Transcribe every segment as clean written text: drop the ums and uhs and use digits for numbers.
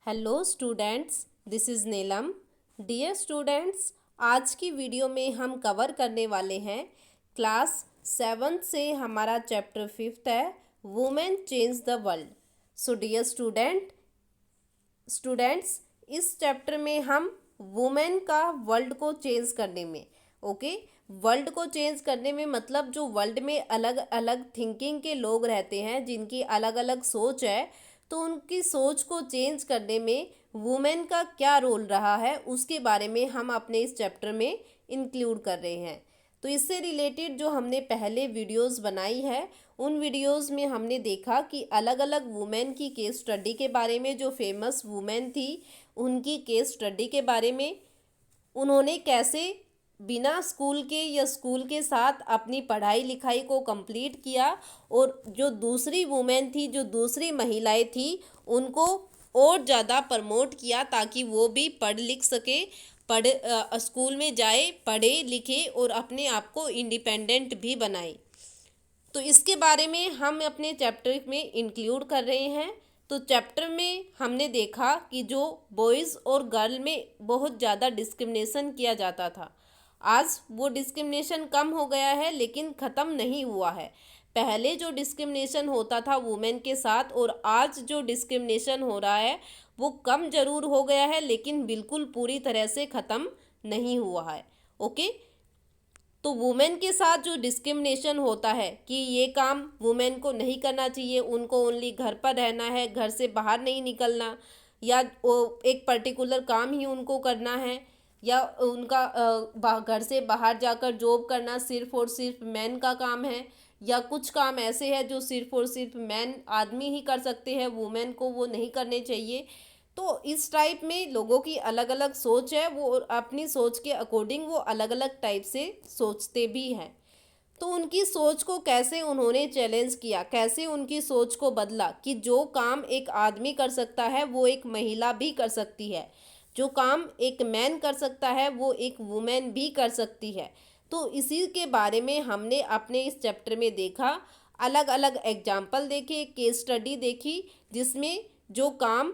Hello students, this is Neelam. Dear students, आज की video में हम कवर करने वाले हैं क्लास 7 से हमारा चैप्टर 5 है, women change the world. So dear students, इस चैप्टर में हम वुमेन का वर्ल्ड को चेंज करने में वर्ल्ड को चेंज करने में मतलब जो वर्ल्ड में अलग अलग थिंकिंग के लोग रहते हैं, जिनकी अलग अलग सोच है, तो उनकी सोच को चेंज करने में वुमेन का क्या रोल रहा है उसके बारे में हम अपने इस चैप्टर में इंक्लूड कर रहे हैं। तो इससे रिलेटेड जो हमने पहले वीडियोस बनाई है, उन वीडियोस में हमने देखा कि अलग अलग वुमेन की केस स्टडी के बारे में, जो फेमस वुमेन थी उनकी केस स्टडी के बारे में, उन्होंने कैसे बिना स्कूल के या स्कूल के साथ अपनी पढ़ाई लिखाई को कंप्लीट किया, और जो दूसरी वुमेन थी, जो दूसरी महिलाएं थी, उनको और ज़्यादा प्रमोट किया ताकि वो भी पढ़ लिख सके, स्कूल में जाए, पढ़े लिखे और अपने आप को इंडिपेंडेंट भी बनाए। तो इसके बारे में हम अपने चैप्टर में इंक्लूड कर रहे हैं। तो चैप्टर में हमने देखा कि जो बॉयज़ और गर्ल में बहुत ज़्यादा डिस्क्रिमिनेशन किया जाता था, आज वो डिस्क्रिमिनेशन कम हो गया है लेकिन ख़त्म नहीं हुआ है। पहले जो डिस्क्रिमिनेशन होता था वुमेन के साथ और आज जो डिस्क्रिमिनेशन हो रहा है वो कम ज़रूर हो गया है, लेकिन बिल्कुल पूरी तरह से ख़त्म नहीं हुआ है। ओके, तो वुमेन के साथ जो डिस्क्रिमिनेशन होता है कि ये काम वुमेन को नहीं करना चाहिए, उनको ओनली घर पर रहना है, घर से बाहर नहीं निकलना, या वो एक पर्टिकुलर काम ही उनको करना है, या उनका घर से बाहर जाकर जॉब करना सिर्फ और सिर्फ मैन का काम है, या कुछ काम ऐसे हैं जो सिर्फ और सिर्फ मैन आदमी ही कर सकते हैं, वुमेन को वो नहीं करने चाहिए। तो इस टाइप में लोगों की अलग अलग सोच है, वो अपनी सोच के अकॉर्डिंग वो अलग अलग टाइप से सोचते भी हैं। तो उनकी सोच को कैसे उन्होंने चैलेंज किया, कैसे उनकी सोच को बदला कि जो काम एक आदमी कर सकता है वो एक महिला भी कर सकती है, जो काम एक मैन कर सकता है वो एक वुमेन भी कर सकती है। तो इसी के बारे में हमने अपने इस चैप्टर में देखा, अलग अलग एग्जाम्पल देखे, केस स्टडी देखी, जिसमें जो काम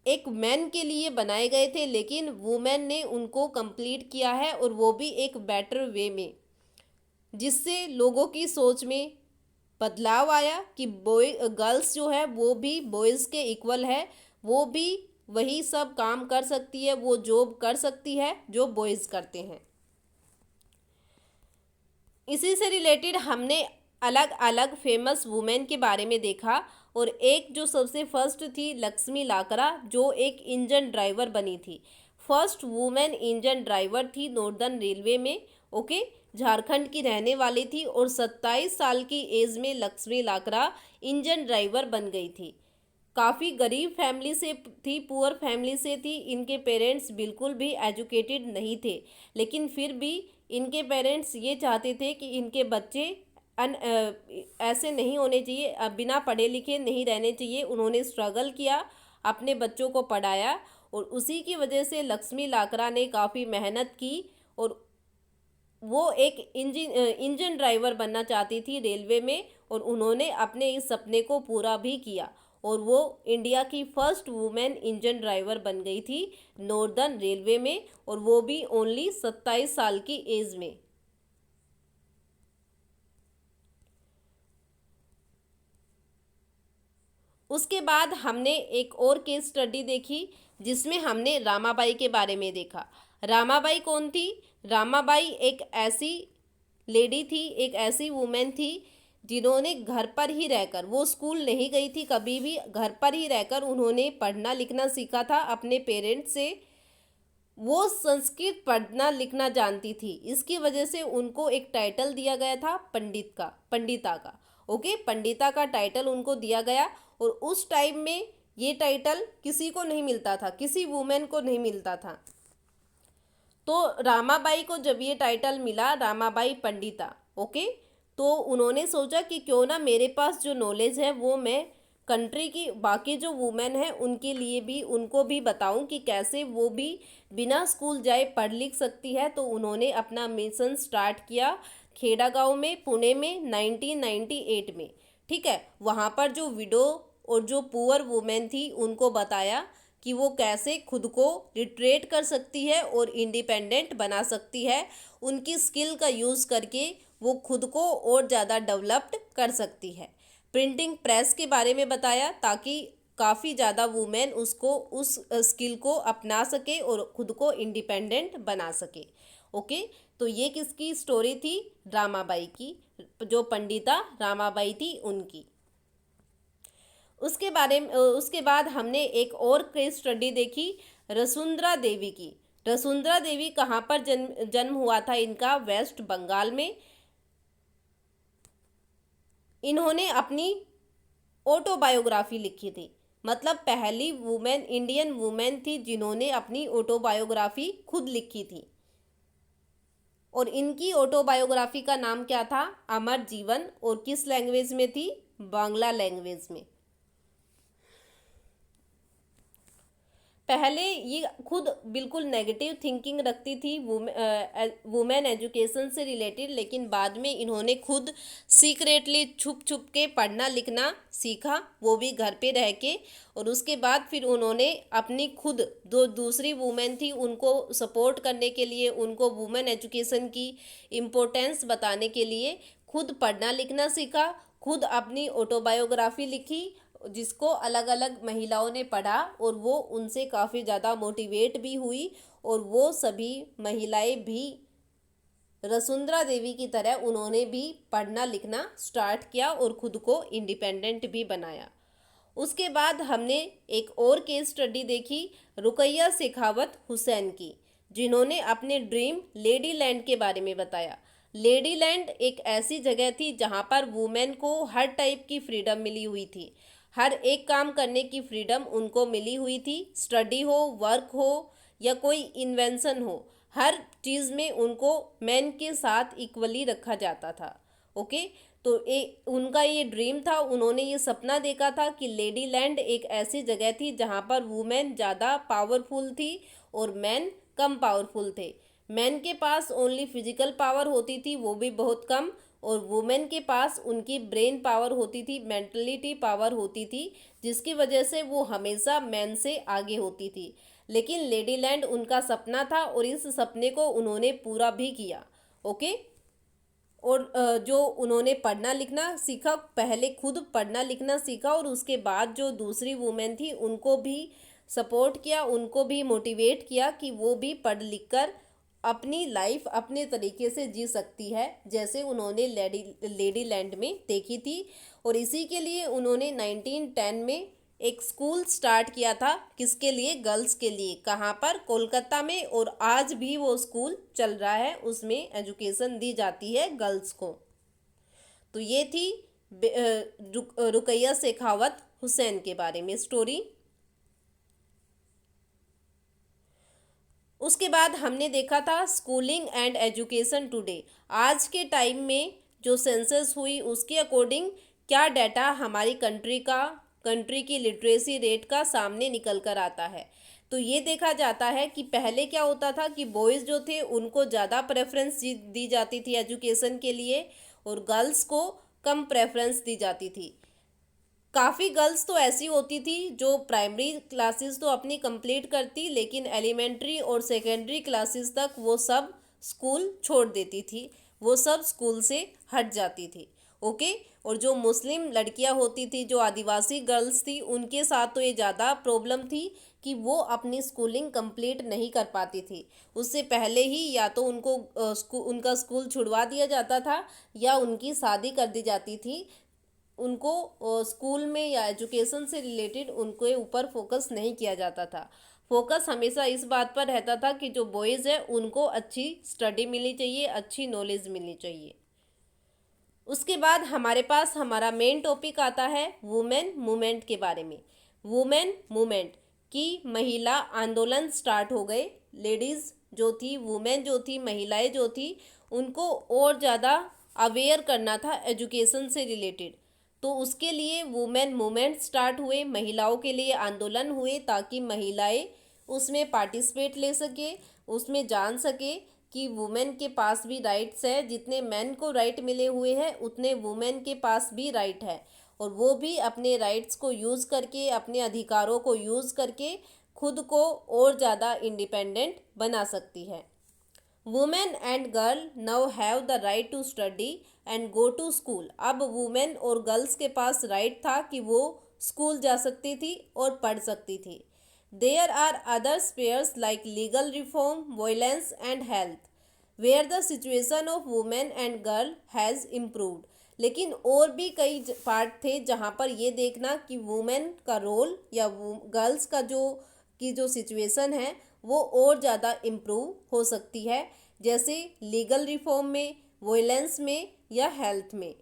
एक मैन के लिए बनाए गए थे लेकिन वुमेन ने उनको कंप्लीट किया है, और वो भी एक बेटर वे में, जिससे लोगों की सोच में बदलाव आया कि गर्ल्स जो है वो भी बॉयज़ के इक्वल है, वो भी वही सब काम कर सकती है, वो जॉब कर सकती है जो बॉयज़ करते हैं। इसी से रिलेटेड हमने अलग अलग फेमस वुमेन के बारे में देखा, और एक जो सबसे फर्स्ट थी लक्ष्मी लाकरा, जो एक इंजन ड्राइवर बनी थी, फर्स्ट वुमेन इंजन ड्राइवर थी नॉर्दर्न रेलवे में। ओके, झारखंड की रहने वाली थी और 27 साल की एज में लक्ष्मी लाकरा इंजन ड्राइवर बन गई थी। काफ़ी गरीब फैमिली से थी, पुअर फैमिली से थी, इनके पेरेंट्स बिल्कुल भी एजुकेटेड नहीं थे, लेकिन फिर भी इनके पेरेंट्स ये चाहते थे कि इनके बच्चे ऐसे नहीं होने चाहिए, बिना पढ़े लिखे नहीं रहने चाहिए। उन्होंने स्ट्रगल किया, अपने बच्चों को पढ़ाया, और उसी की वजह से लक्ष्मी लाकरा ने काफ़ी मेहनत की, और वो एक इंजन ड्राइवर बनना चाहती थी रेलवे में, और उन्होंने अपने इस सपने को पूरा भी किया, और वो इंडिया की फर्स्ट वुमेन इंजन ड्राइवर बन गई थी नॉर्दर्न रेलवे में, और वो भी ओनली 27 साल की एज में। उसके बाद हमने एक और केस स्टडी देखी, जिसमें हमने रामाबाई के बारे में देखा। रामाबाई कौन थी? रामाबाई एक ऐसी लेडी थी, एक ऐसी वुमेन थी जिन्होंने घर पर ही रहकर, वो स्कूल नहीं गई थी कभी भी, घर पर ही रहकर उन्होंने पढ़ना लिखना सीखा था अपने पेरेंट्स से। वो संस्कृत पढ़ना लिखना जानती थी, इसकी वजह से उनको एक टाइटल दिया गया था पंडिता का। ओके, पंडिता का टाइटल उनको दिया गया, और उस टाइम में ये टाइटल किसी को नहीं मिलता था, किसी वुमेन को नहीं मिलता था। तो रामाबाई को जब ये टाइटल मिला, रामाबाई पंडिता, ओके, तो उन्होंने सोचा कि क्यों ना मेरे पास जो नॉलेज है वो मैं कंट्री की बाकी जो वुमेन है उनके लिए भी, उनको भी बताऊं कि कैसे वो भी बिना स्कूल जाए पढ़ लिख सकती है। तो उन्होंने अपना मिशन स्टार्ट किया खेड़ा गांव में, पुणे में 1998 में। ठीक है, वहाँ पर जो विडो और जो पुअर वुमेन थी उनको बताया कि वो कैसे खुद को लिटरेट कर सकती है और इंडिपेंडेंट बना सकती है। उनकी स्किल का यूज़ करके वो खुद को और ज़्यादा डेवलप्ड कर सकती है। प्रिंटिंग प्रेस के बारे में बताया ताकि काफ़ी ज़्यादा वुमेन उसको उस स्किल को अपना सके और खुद को इंडिपेंडेंट बना सके। ओके, तो ये किसकी स्टोरी थी? रामाबाई की, जो पंडिता रामाबाई थी उनकी। उसके बाद हमने एक और केस स्टडी देखी वसुंधरा देवी की। वसुंधरा देवी कहाँ पर जन्म हुआ था इनका? वेस्ट बंगाल में। इन्होंने अपनी ऑटोबायोग्राफी लिखी थी, मतलब पहली वुमेन, इंडियन वुमेन थी जिन्होंने अपनी ऑटोबायोग्राफी खुद लिखी थी। और इनकी ऑटोबायोग्राफी का नाम क्या था? अमर जीवन। और किस लैंग्वेज में थी? बांग्ला लैंग्वेज में। पहले ये खुद बिल्कुल नेगेटिव थिंकिंग रखती थी वुमेन एजुकेशन से रिलेटेड, लेकिन बाद में इन्होंने खुद सीक्रेटली छुप छुप के पढ़ना लिखना सीखा, वो भी घर पे रह के। और उसके बाद फिर उन्होंने अपनी खुद जो दूसरी वुमेन थी उनको सपोर्ट करने के लिए, उनको वुमेन एजुकेशन की इम्पोर्टेंस बताने के लिए खुद पढ़ना लिखना सीखा, खुद अपनी ऑटोबायोग्राफी लिखी, जिसको अलग अलग महिलाओं ने पढ़ा और वो उनसे काफ़ी ज़्यादा मोटिवेट भी हुई। और वो सभी महिलाएं भी वसुंधरा देवी की तरह उन्होंने भी पढ़ना लिखना स्टार्ट किया और खुद को इंडिपेंडेंट भी बनाया। उसके बाद हमने एक और केस स्टडी देखी रुकैया शेखावत हुसैन की, जिन्होंने अपने ड्रीम लेडी लैंड के बारे में बताया। लेडी लैंड एक ऐसी जगह थी जहाँ पर वुमेन को हर टाइप की फ्रीडम मिली हुई थी, हर एक काम करने की फ्रीडम उनको मिली हुई थी। स्टडी हो, वर्क हो या कोई इन्वेंशन हो, हर चीज़ में उनको मैन के साथ इक्वली रखा जाता था। ओके, तो उनका ये ड्रीम था, उन्होंने ये सपना देखा था कि लेडी लैंड एक ऐसी जगह थी जहाँ पर वुमेन ज़्यादा पावरफुल थी और मैन कम पावरफुल थे। मैन के पास ओनली फिजिकल पावर होती थी, वो भी बहुत कम, और वुमेन के पास उनकी ब्रेन पावर होती थी, मेंटलिटी पावर होती थी, जिसकी वजह से वो हमेशा मैन से आगे होती थी। लेकिन लेडी लैंड उनका सपना था और इस सपने को उन्होंने पूरा भी किया। ओके, और जो उन्होंने पढ़ना लिखना सीखा, पहले खुद पढ़ना लिखना सीखा और उसके बाद जो दूसरी वुमेन थी उनको भी सपोर्ट किया, उनको भी मोटिवेट किया कि वो भी पढ़ लिख कर अपनी लाइफ अपने तरीके से जी सकती है, जैसे उन्होंने लेडी लैंड में देखी थी। और इसी के लिए उन्होंने 1910 में एक स्कूल स्टार्ट किया था। किसके लिए? गर्ल्स के लिए। कहाँ पर? कोलकाता में। और आज भी वो स्कूल चल रहा है, उसमें एजुकेशन दी जाती है गर्ल्स को। तो ये थी रुकैया शेखावत हुसैन के बारे में स्टोरी। उसके बाद हमने देखा था स्कूलिंग एंड एजुकेशन टुडे। आज के टाइम में जो सेंसस हुई उसके अकॉर्डिंग क्या डाटा हमारी कंट्री की लिटरेसी रेट का सामने निकल कर आता है। तो ये देखा जाता है कि पहले क्या होता था कि बॉयज़ जो थे उनको ज़्यादा प्रेफरेंस दी जाती थी एजुकेशन के लिए, और गर्ल्स को कम प्रेफरेंस दी जाती थी। काफ़ी गर्ल्स तो ऐसी होती थी जो प्राइमरी क्लासेस तो अपनी कंप्लीट करती, लेकिन एलिमेंट्री और सेकेंडरी क्लासेस तक वो सब स्कूल छोड़ देती थी, वो सब स्कूल से हट जाती थी। ओके, और जो मुस्लिम लड़कियां होती थी, जो आदिवासी गर्ल्स थी, उनके साथ तो ये ज़्यादा प्रॉब्लम थी कि वो अपनी स्कूलिंग कंप्लीट नहीं कर पाती थी। उससे पहले ही या तो उनका स्कूल छुड़वा दिया जाता था या उनकी शादी कर दी जाती थी। उनको स्कूल में या एजुकेशन से रिलेटेड उनके ऊपर फोकस नहीं किया जाता था। फोकस हमेशा इस बात पर रहता था कि जो बॉयज़ है उनको अच्छी स्टडी मिलनी चाहिए, अच्छी नॉलेज मिलनी चाहिए। उसके बाद हमारे पास हमारा मेन टॉपिक आता है वुमेन मूवमेंट के बारे में। वुमेन मूवमेंट की महिला आंदोलन स्टार्ट हो गए। लेडीज़ जो थी, वुमेन जो थी, महिलाएं जो थी, उनको और ज़्यादा अवेयर करना था एजुकेशन से रिलेटेड। तो उसके लिए वुमेन मूवमेंट स्टार्ट हुए, महिलाओं के लिए आंदोलन हुए ताकि महिलाएं उसमें पार्टिसिपेट ले सके, उसमें जान सके कि वुमेन के पास भी राइट्स है। जितने मेन को राइट मिले हुए हैं उतने वुमेन के पास भी राइट है, और वो भी अपने राइट्स को यूज़ करके, अपने अधिकारों को यूज़ करके खुद को और ज़्यादा इंडिपेंडेंट बना सकती है। Women and girl now have the right to study and go to school. अब वुमेन और गर्ल्स के पास राइट था कि वो स्कूल जा सकती थी और पढ़ सकती थी। There are other spheres like legal reform, violence and health where the situation of women and girl has improved. लेकिन और भी कई पार्ट थे जहाँ पर ये देखना कि वुमेन का रोल या गर्ल्स का जो सिचुएशन है वो और ज़्यादा इम्प्रूव हो सकती है, जैसे लीगल रिफॉर्म में, वॉयलेंस में या हेल्थ में।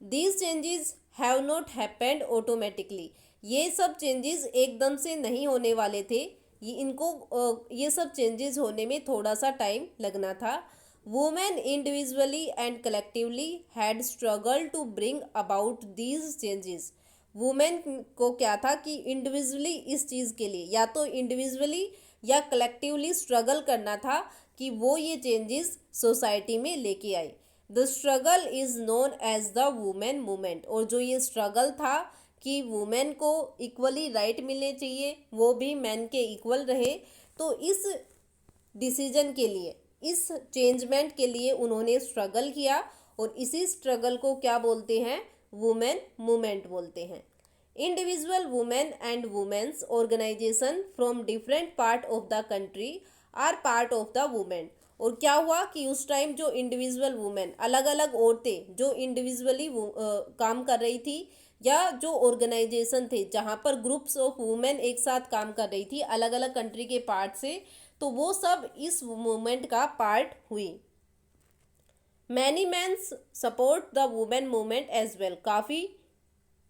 These changes have not happened automatically. ये सब चेंजेस एकदम से नहीं होने वाले थे, ये सब चेंजेस होने में थोड़ा सा टाइम लगना था। Women individually and collectively had struggle to bring about these changes. Women को क्या था कि इंडिविजुअली इस चीज़ के लिए या तो इंडिविजुअली या कलेक्टिवली स्ट्रगल करना था कि वो ये चेंजेस सोसाइटी में लेके आई। The struggle is known as the women movement. और जो ये स्ट्रगल था कि वुमेन को इक्वली राइट मिलने चाहिए, वो भी मैन के इक्वल रहे, तो इस डिसीजन के लिए, इस चेंजमेंट के लिए उन्होंने स्ट्रगल किया और इसी स्ट्रगल को क्या बोलते हैं? वुमेन मूवमेंट बोलते हैं। Individual women and women's organisation from different part of the country are part of the women. और क्या हुआ कि उस टाइम जो इंडिविजुअल वुमेन, अलग अलग औरतें जो इंडिविजुअली काम कर रही थी, या जो ऑर्गेनाइजेशन थे जहाँ पर ग्रुप्स ऑफ वुमेन एक साथ काम कर रही थी अलग अलग कंट्री के पार्ट से, तो वो सब इस मूवमेंट का पार्ट हुई। Many mans support the women movement as well. काफ़ी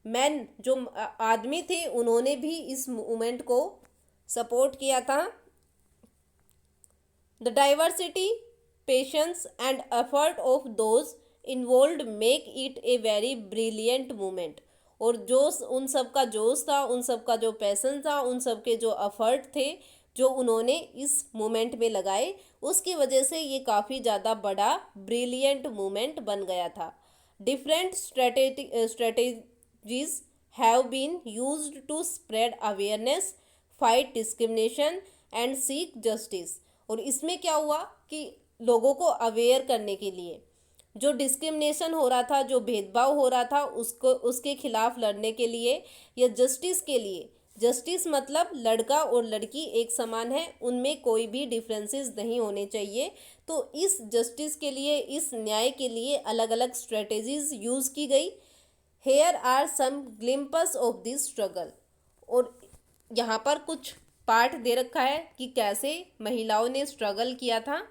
मैन जो आदमी थे उन्होंने भी इस मूवमेंट को सपोर्ट किया था। The diversity, patience and effort of those involved make it a very brilliant movement. और जो उन सब का जोश था, उन सब का जो पैसन था, उन सब के जो एफर्ट थे जो उन्होंने इस मूवमेंट में लगाए, उसकी वजह से ये काफ़ी ज़्यादा बड़ा ब्रिलियंट मूवमेंट बन गया था। Different strategies have been used to spread awareness, fight discrimination and seek justice। और इसमें क्या हुआ कि लोगों को अवेयर करने के लिए, जो डिस्क्रिमिनेशन हो रहा था, जो भेदभाव हो रहा था, उसके खिलाफ लड़ने के लिए या जस्टिस के लिए। जस्टिस मतलब लड़का और लड़की एक समान है, उनमें कोई भी डिफरेंसेस नहीं होने चाहिए। तो इस जस्टिस के लिए, इस न्याय के लिए अलग अलग स्ट्रेटेजीज यूज़ की गई। Here are some glimpse of this struggle. और यहाँ पर कुछ पार्ट दे रखा है कि कैसे महिलाओं ने स्ट्रगल किया था।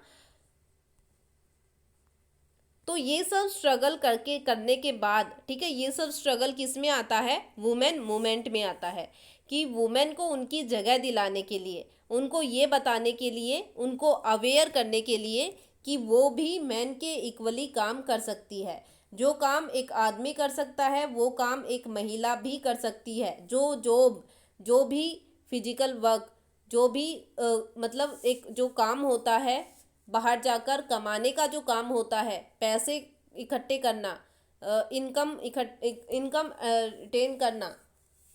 तो ये सब स्ट्रगल करने के बाद, ठीक है, ये सब स्ट्रगल किस में आता है? वुमेन मूवमेंट में आता है। कि वुमेन को उनकी जगह दिलाने के लिए, उनको ये बताने के लिए, उनको अवेयर करने के लिए कि वो भी मैन के इक्वली काम कर सकती है। जो काम एक आदमी कर सकता है वो काम एक महिला भी कर सकती है। जो भी फिजिकल वर्क, जो भी मतलब एक जो काम होता है, बाहर जाकर कमाने का जो काम होता है, पैसे इकट्ठे करना, इनकम अटेन करना,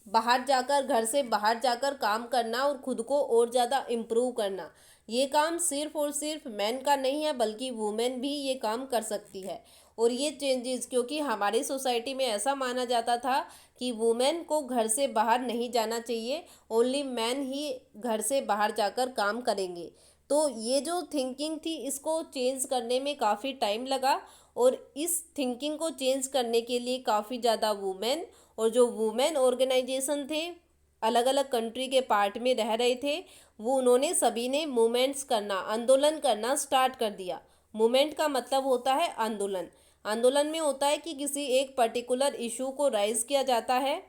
बाहर जाकर, घर से बाहर जाकर काम करना और ख़ुद को और ज़्यादा इम्प्रूव करना, ये काम सिर्फ और सिर्फ मैन का नहीं है, बल्कि वुमेन भी ये काम कर सकती है। और ये चेंजेस, क्योंकि हमारी सोसाइटी में ऐसा माना जाता था कि वुमेन को घर से बाहर नहीं जाना चाहिए, ओनली मैन ही घर से बाहर जाकर काम करेंगे। तो ये जो थिंकिंग थी, इसको चेंज करने में काफ़ी टाइम लगा। और इस थिंकिंग को चेंज करने के लिए काफ़ी ज़्यादा वुमेन और जो वुमेन ऑर्गेनाइजेशन थे, अलग अलग कंट्री के पार्ट में रह रहे थे, वो उन्होंने सभी ने मूवमेंट्स करना, आंदोलन करना स्टार्ट कर दिया। मूवमेंट का मतलब होता है आंदोलन। आंदोलन में होता है कि किसी एक पर्टिकुलर इशू को राइज किया जाता है,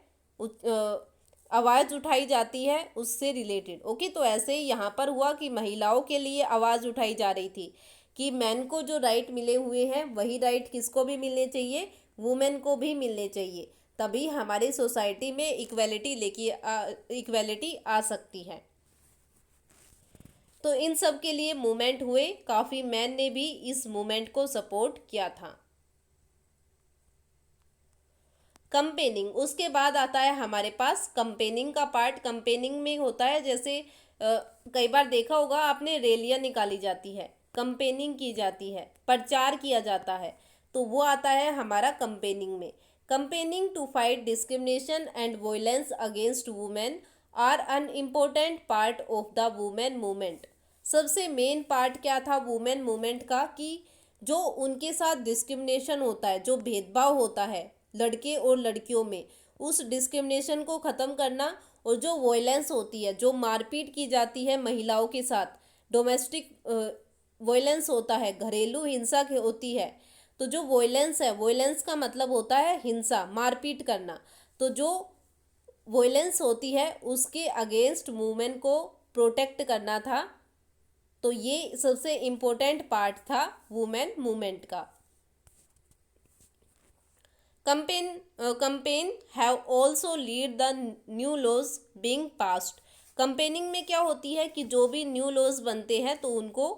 आवाज़ उठाई जाती है उससे रिलेटेड। ओके, तो ऐसे ही यहाँ पर हुआ कि महिलाओं के लिए आवाज़ उठाई जा रही थी कि मैन को जो राइट मिले हुए हैं वही राइट किसको भी मिलने चाहिए, वुमेन को भी मिलने चाहिए। तभी हमारी सोसाइटी में इक्वेलिटी आ सकती है। तो इन सब के लिए मूवमेंट हुए, काफ़ी मैन ने भी इस मूवमेंट को सपोर्ट किया था। कंपेनिंग, उसके बाद आता है हमारे पास कंपेनिंग का पार्ट। कंपेनिंग में होता है जैसे कई बार देखा होगा आपने, रैलियां निकाली जाती है, कंपेनिंग की जाती है, प्रचार किया जाता है, तो वो आता है हमारा कंपेनिंग में। Campaigning to fight discrimination and violence against women are an important part of the women movement. सबसे मेन पार्ट क्या था वुमेन मूवमेंट का, कि जो उनके साथ डिस्क्रिमिनेशन होता है, जो भेदभाव होता है लड़के और लड़कियों में, उस डिस्क्रिमिनेशन को ख़त्म करना। और जो वॉयलेंस होती है, जो मारपीट की जाती है महिलाओं के साथ, डोमेस्टिक वॉयलेंस होता है, घरेलू हिंसा होती है, तो जो वॉयलेंस है, वॉयलेंस का मतलब होता है हिंसा, मारपीट करना। तो जो वॉयलेंस होती है उसके अगेंस्ट वुमेन को प्रोटेक्ट करना था। तो ये सबसे इम्पोर्टेंट पार्ट था वुमेन मूवमेंट का। Campaign have also lead the new laws being passed. Campaigning में क्या होती है कि जो भी न्यू लॉज बनते हैं तो उनको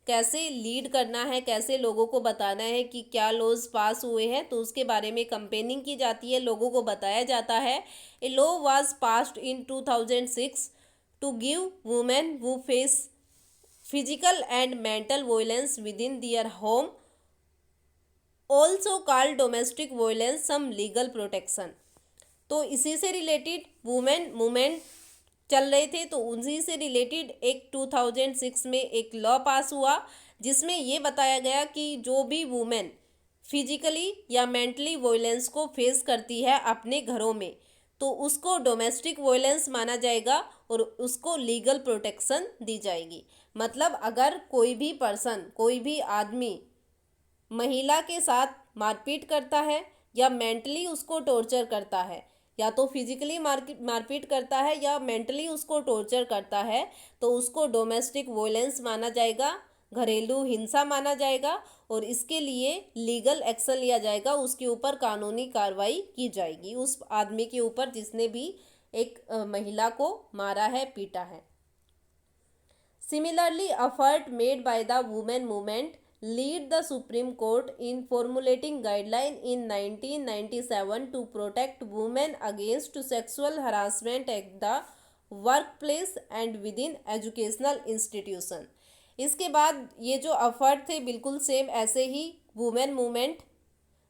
कैसे लीड करना है, कैसे लोगों को बताना है कि क्या लॉज पास हुए हैं, तो उसके बारे में कंपेनिंग की जाती है, लोगों को बताया जाता है। A law was passed in 2006 to give women who face physical and mental violence within their home, also called domestic violence, some legal protection. तो इसी से रिलेटेड वुमेन मूवमेंट चल रहे थे, तो उसी से रिलेटेड एक 2006 में एक लॉ पास हुआ जिसमें ये बताया गया कि जो भी वुमेन फिजिकली या मेंटली वायलेंस को फेस करती है अपने घरों में, तो उसको डोमेस्टिक वायलेंस माना जाएगा और उसको लीगल प्रोटेक्शन दी जाएगी। मतलब अगर कोई भी पर्सन, कोई भी आदमी महिला के साथ मारपीट करता है या मेंटली उसको टॉर्चर करता है, या तो फिजिकली मारपीट करता है या मेंटली उसको टॉर्चर करता है, तो उसको डोमेस्टिक वायलेंस माना जाएगा, घरेलू हिंसा माना जाएगा, और इसके लिए लीगल एक्शन लिया जाएगा, उसके ऊपर कानूनी कार्रवाई की जाएगी उस आदमी के ऊपर जिसने भी एक महिला को मारा है, पीटा है। Similarly, effort made by the women movement lead the Supreme Court in formulating guidelines in 1997 to protect women against sexual harassment at the workplace and within educational institution। इसके बाद ये जो एफर्ट थे बिल्कुल सेम ऐसे ही वुमेन मूवमेंट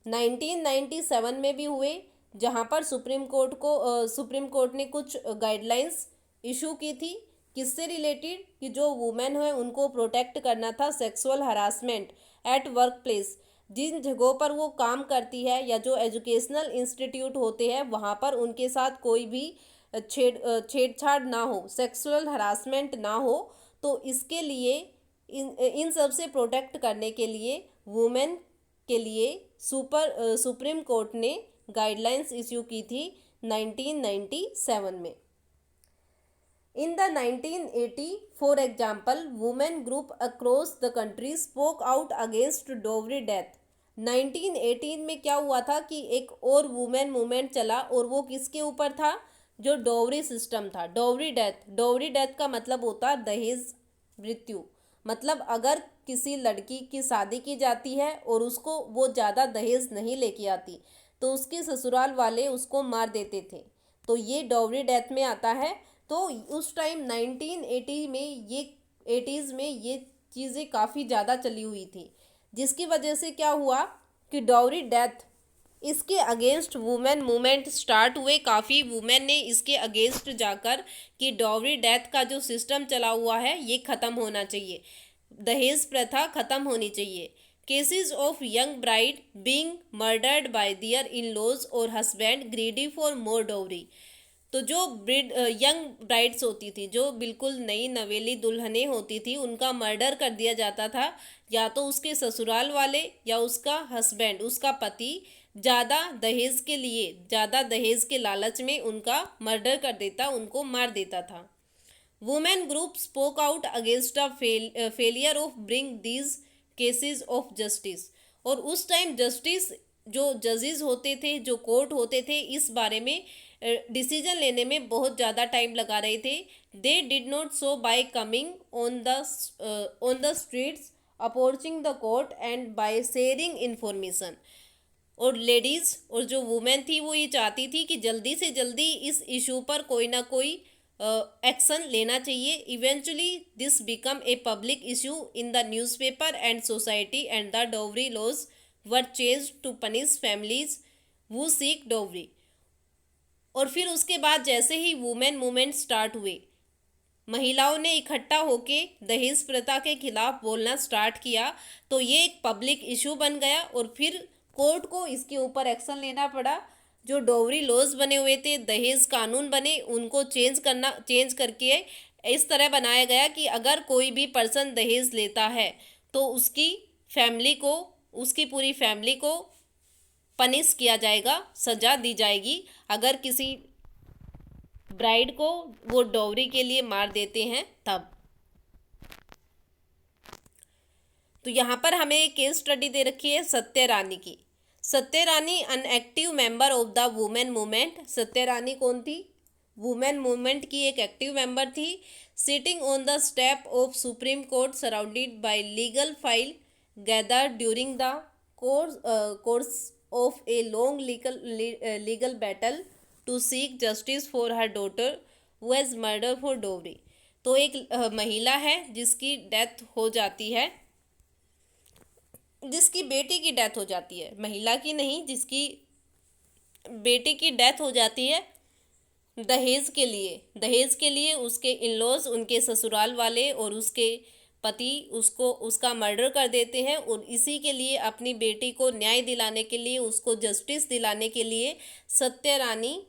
1997 में भी हुए, जहाँ पर सुप्रीम कोर्ट ने कुछ गाइडलाइंस इशू की थी, किससे रिलेटेड, कि जो वुमेन है उनको प्रोटेक्ट करना था sexual harassment at work place, जिन जगहों पर वो काम करती है या जो एजुकेशनल इंस्टीट्यूट होते हैं वहाँ पर उनके साथ कोई भी छेड़छाड़ ना हो, सेक्सुअल हरासमेंट ना हो। तो इसके लिए इन सब से प्रोटेक्ट करने के लिए वुमेन के लिए सुप्रीम कोर्ट ने गाइडलाइंस इश्यू की थी 1997 में। In the 1980, for example, women group across the country spoke out against dowry death। 1918 में क्या हुआ था कि एक और वुमेन मूवमेंट चला, और वो किसके ऊपर था, जो डॉवरी सिस्टम था, डॉवरी डेथ। डॉवरी डेथ का मतलब होता है दहेज मृत्यु। मतलब अगर किसी लड़की की शादी की जाती है और उसको वो ज़्यादा दहेज नहीं लेके आती, तो उसके ससुराल वाले उसको मार देते थे, तो ये डॉवरी डेथ में आता है। तो उस टाइम 1980 में ये 80s में ये चीज़ें काफ़ी ज़्यादा चली हुई थी, जिसकी वजह से क्या हुआ कि डॉवरी डेथ, इसके अगेंस्ट वुमेन मूवमेंट स्टार्ट हुए। काफ़ी वुमेन ने इसके अगेंस्ट जाकर कि डॉवरी डेथ का जो सिस्टम चला हुआ है ये ख़त्म होना चाहिए, दहेज प्रथा ख़त्म होनी चाहिए। Cases of young bride being murdered by their in laws और husband greedy for more dowry. तो जो यंग ब्राइड्स होती थी, जो बिल्कुल नई नवेली दुल्हनें होती थी, उनका मर्डर कर दिया जाता था, या तो उसके ससुराल वाले या उसका हस्बैंड, उसका पति ज़्यादा दहेज के लिए, ज़्यादा दहेज के लालच में उनका मर्डर कर देता, उनको मार देता था। Women group spoke out against a failure of bring these cases of justice. और उस टाइम जस्टिस, जो जजेस होते थे, जो कोर्ट होते थे, इस बारे में डिसीजन लेने में बहुत ज़्यादा टाइम लगा रहे थे। They did not so bye coming on the streets approaching the court and by sharing information. और लेडीज़ और जो वुमेन थी वो ये चाहती थी कि जल्दी से जल्दी इस इशू पर कोई ना कोई एक्शन लेना चाहिए. Eventually this become a public issue in the newspaper and society and the dowry laws were change to punish families who seek dowry. और फिर उसके बाद जैसे ही वुमेन मूवमेंट स्टार्ट हुए, महिलाओं ने इकट्ठा होके दहेज प्रथा के खिलाफ बोलना स्टार्ट किया, तो ये एक पब्लिक इशू बन गया और फिर कोर्ट को इसके ऊपर एक्शन लेना पड़ा. जो डोवरी लॉज बने हुए थे, दहेज कानून बने, उनको चेंज करके इस तरह बनाया गया कि अगर कोई भी पर्सन दहेज लेता है तो उसकी पूरी फैमिली को पनिश किया जाएगा, सजा दी जाएगी. अगर किसी ब्राइड को वो डॉवरी के लिए मार देते हैं तब. तो यहाँ पर हमें एक केस स्टडी दे रखी है सत्य रानी की. Satya Rani an active member of the women movement. Satya Rani कौन थी? वुमेन मूवमेंट की एक एक्टिव मेंबर थी. Sitting on the step of supreme court surrounded by legal file gather during the course of a long legal battle to seek justice for her daughter who has murder for dowry. तो एक महिला है जिसकी death हो जाती है, जिसकी बेटी की डेथ हो जाती है, महिला की नहीं, जिसकी बेटी की डेथ हो जाती है दहेज के लिए उसके इन लॉज, उनके ससुराल वाले और उसके पति उसका मर्डर कर देते हैं. और इसी के लिए अपनी बेटी को न्याय दिलाने के लिए, उसको जस्टिस दिलाने के लिए सत्य रानी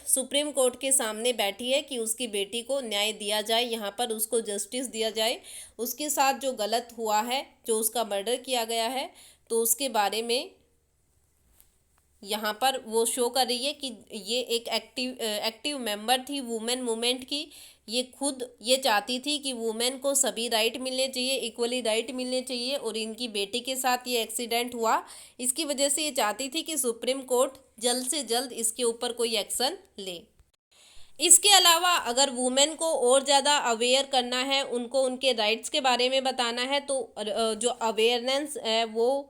सुप्रीम कोर्ट के सामने बैठी है कि उसकी बेटी को न्याय दिया जाए, यहाँ पर उसको जस्टिस दिया जाए. उसके साथ जो गलत हुआ है, जो उसका मर्डर किया गया है, तो उसके बारे में यहाँ पर वो शो कर रही है कि ये एक एक्टिव मेंबर थी वुमेन मूवमेंट की. ये खुद ये चाहती थी कि वुमेन को सभी राइट मिलने चाहिए, इक्वली राइट मिलने चाहिए. और इनकी बेटी के साथ ये एक्सीडेंट हुआ, इसकी वजह से ये चाहती थी कि सुप्रीम कोर्ट जल्द से जल्द इसके ऊपर कोई एक्शन ले. इसके अलावा अगर वुमेन को और ज़्यादा अवेयर करना है, उनको उनके राइट्स के बारे में बताना है, तो जो अवेयरनेस है वो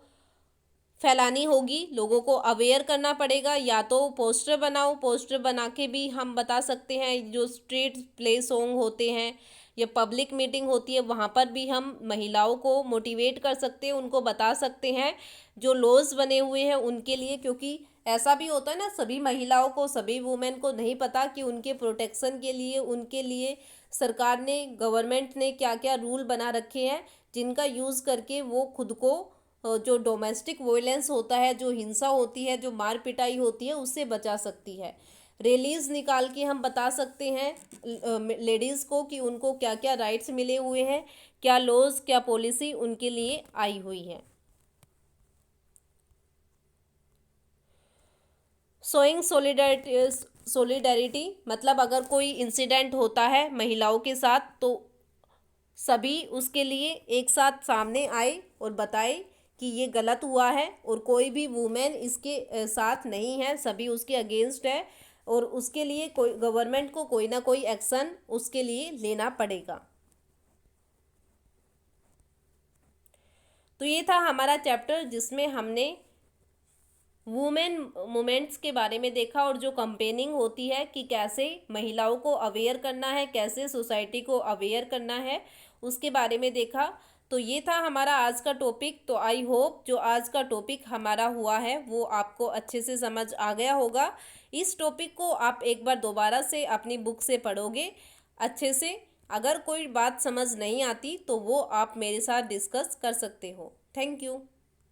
फैलानी होगी, लोगों को अवेयर करना पड़ेगा. या तो पोस्टर बनाओ, पोस्टर बना के भी हम बता सकते हैं. जो स्ट्रीट प्ले सॉन्ग होते हैं या पब्लिक मीटिंग होती है, वहाँ पर भी हम महिलाओं को मोटिवेट कर सकते हैं, उनको बता सकते हैं जो लॉज बने हुए हैं उनके लिए. क्योंकि ऐसा भी होता है ना, सभी महिलाओं को, सभी वुमेन को नहीं पता कि उनके प्रोटेक्शन के लिए, उनके लिए सरकार ने, गवर्नमेंट ने क्या क्या रूल बना रखे हैं, जिनका यूज़ करके वो खुद को जो डोमेस्टिक वोलेंस होता है, जो हिंसा होती है, जो मार पिटाई होती है, उससे बचा सकती है. रैलीज़ निकाल के हम बता सकते हैं लेडीज़ को कि उनको क्या क्या राइट्स मिले हुए हैं, क्या लॉज, क्या पॉलिसी उनके लिए आई हुई है. शोइंग सोलिडरिटी मतलब अगर कोई इंसिडेंट होता है महिलाओं के साथ, तो सभी उसके लिए एक साथ सामने आए और बताए कि ये गलत हुआ है, और कोई भी वुमेन इसके साथ नहीं है, सभी उसके अगेंस्ट है, और उसके लिए कोई गवर्नमेंट को कोई ना कोई एक्शन उसके लिए लेना पड़ेगा. तो ये था हमारा चैप्टर जिसमें हमने वुमेन मूवमेंट्स के बारे में देखा, और जो कंपेनिंग होती है कि कैसे महिलाओं को अवेयर करना है, कैसे सोसाइटी को अवेयर करना है, उसके बारे में देखा. तो ये था हमारा आज का टॉपिक. तो आई होप जो आज का टॉपिक हमारा हुआ है वो आपको अच्छे से समझ आ गया होगा. इस टॉपिक को आप एक बार दोबारा से अपनी बुक से पढ़ोगे अच्छे से. अगर कोई बात समझ नहीं आती तो वो आप मेरे साथ डिस्कस कर सकते हो. Thank you.